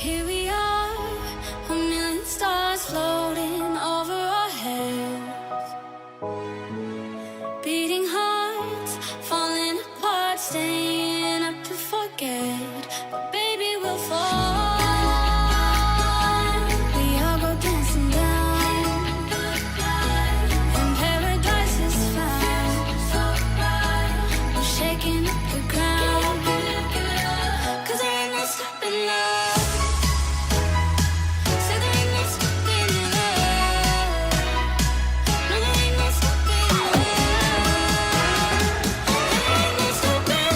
Here we are, a million stars floating over our heads. Beating hearts, falling apart, staying up to forget. But baby, we'll fall. We all go dancing down, and paradise is found. We're shaking up the ground, 'cause there ain't no stopping love. Say there ain't no stopping love. No, there ain't no stopping love. There ain't no stopping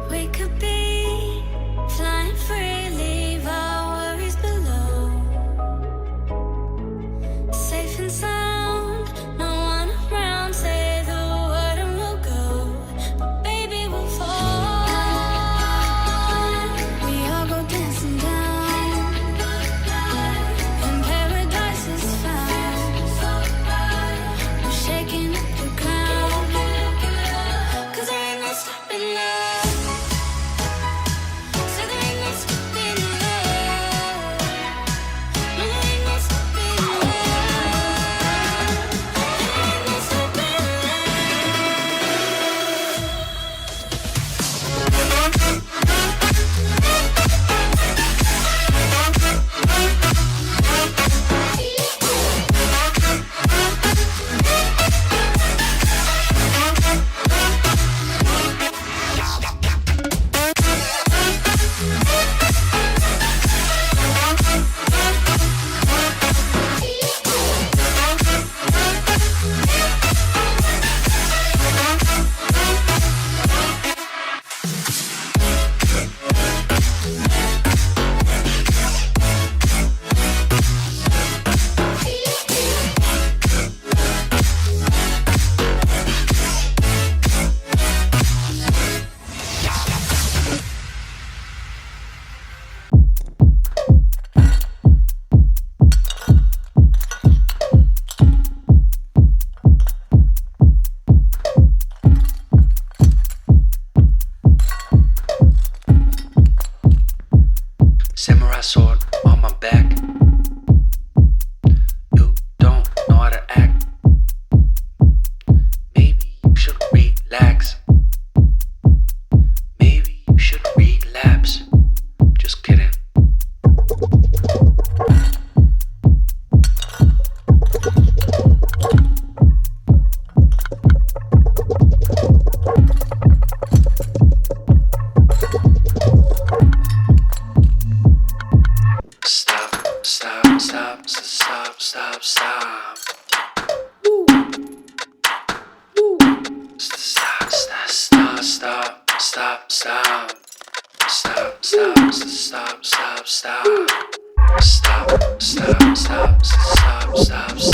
we could be flying free, leave our worries below. Safe and sound, no one around. Say the word and we'll go. But baby, we'll fall. We all go dancing down, and paradise is found. We're shaking up the ground, 'cause there ain't no stopping love. Say there ain't no stopping love. No, there ain't no stopping love. There ain't no stopping Samurai sword on my back. You don't know how to act. Maybe you should relax. Maybe you should relapse. Just kidding. Stop, stop, stop, stop, stop, stop. Woo. Woo. Stop, stop, stop, stop, stop, stop. Stop, stop, stop, stop, stop. Stop, stop, stop, stop, stop, stop.